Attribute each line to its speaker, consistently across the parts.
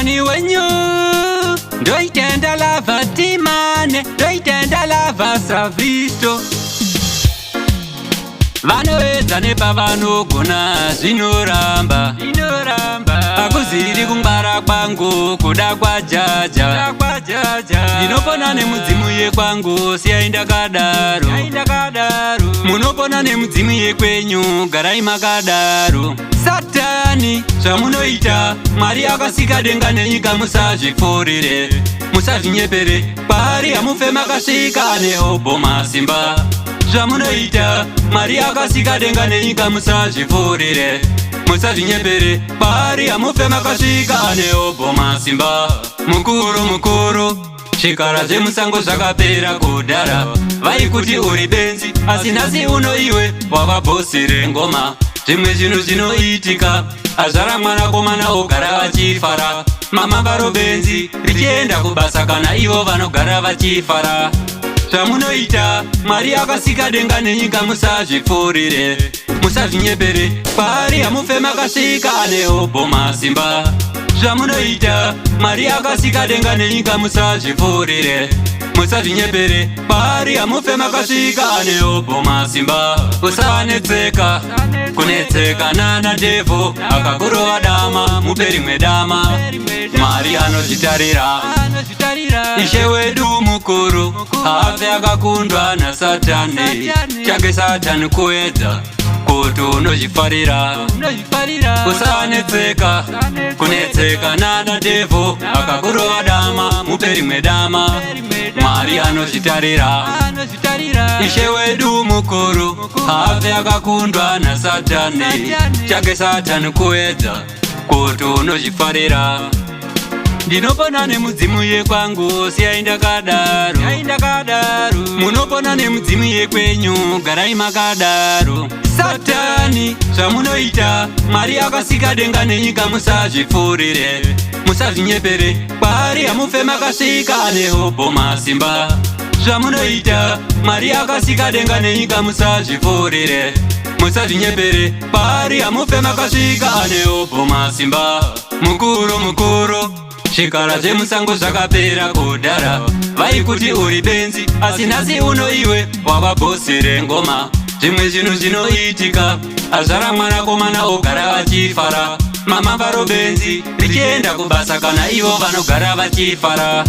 Speaker 1: Satani wenyu ndoitenda lava timane, ndoitenda lava savisto. Vanowedza nepavanogona zvinoramba, akuziri kungwara kwangu kuda kwajaja. Ndinopona nemudzimu yekwangu siyai ndakadaro, munopona nemudzimu yekwenyu garai makadaro. Satani zvamunoita, Mwari akasika denga nenyika musazvipfuurire, musazvinyepere, paari hamufe makasvika neobho masimba. Zvamunoita, Mwari akasika denga nenyika musazvipfuurire, musazvinyepere, paari hamufe makasvika neobho masimba. Mukuru zvikara zvemusango zvakapera kudhara, vaikuti uri benzi asi nhasi uno iwe wava bhosi rengoma. Zvimwe zvinhu zvinoitika, azvara mwanakomana ogara vachifara, mamambaro benzi richienda kubasa kana ivo vanogara vachifara. Zvamunoita, Mwari akasika denga nenyika musazvipfuurire, musazvinyepere, paari hamufe makasvika neobho masimba. Zvamunoita, Mwari akasika denga nenyika musazvipfuurire, musazvinyepere, paari hamufe makasvika neobho masimba. Usanetseka, kunetseka nana devho, akakurova dama muperi mwedama, Mwari anozvitarira. Ishe wedu mukuru hafe akakundwa naSatani, chake Satani kuedza kuti unozvifarira. Usanetseka, kunetseka nana devho, akakurova dama muperi mwedama, Mwari anozvitarira. Ishe wedu mukuru hafe akakundwa naSatani, chake Satani kuedza kuti unozvifarira. Ndinopona nemudzimu yekwangu siyai ndakadaro, munopona nemudzimu yekwenyu garai makadaro. Satani zvamunoita, Mwari akasika denga nenyika musazvipfuurire, musazvinyepere, paari hamufe makasvika neobho masimba. Zvamunoita, Mwari akasika denga nenyika musazvipfuurire, musazvinyepere, paari hamufe makasvika neobho masimba. Mukuru zvikara zvemusango zvakapera kudhara, vaikuti uri benzi asi nhasi uno iwe wava bhosi rengoma. Zvimwe zvinhu zvinoitika, azvara mwanakomana ogara vachifara, mamambaro benzi richienda kubasa kana ivo vanogara vachifara.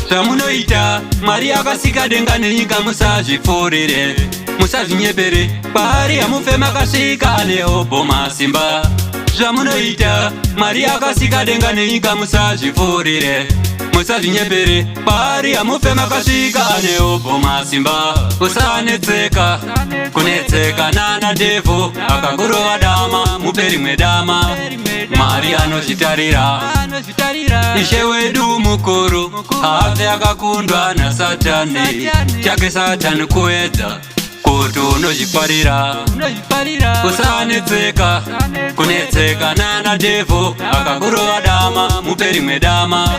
Speaker 1: Zvamunoita, Mwari akasika denga nenyika musazvipfuurire, musazvinyepere, paari hamufe makasvika neobho masimba. Zvamunoita, Mwari akasika denga nenyika musazvipfuurire, musazvinyepere, paari hamufe makasvika neobho masimba. Usanetseka, kunetseka nana devho, akakurova dama muperi mwedama, Mwari anozvitarira. Ishe wedu mukuru hafe akakundwa naSatani, chake Satani kuedza kuti unozvifarira. Usanetseka, kunetseka nana devho, akakurova dama muperi mwedama,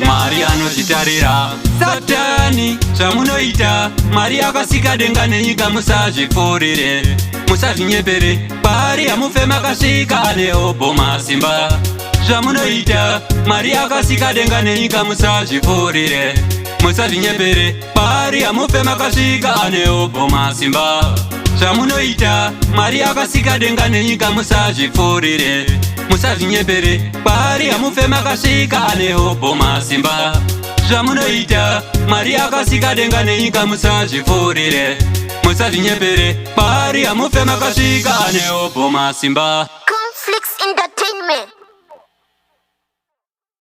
Speaker 1: Mwari anozvitarira. Satani zvamunoita, Mwari akasika denga nenyika musazvipfuurire, musazvinyepere, paari hamufe makasvika neobho masimba. Zvamunoita, Mwari akasika denga nenyika musazvipfuurire, musazvinyepere, paari hamufe makasvika neobho masimba. Zvamunoita, Mwari akasika denga nenyika musazvipfuurire, musazvinyepere, paari hamufe makasvika neobho masimba. Zvamunoita, Mwari akasika denga nenyika musazvipfuurire, musazvinyepere, paari hamufe makasvika neobho masimba.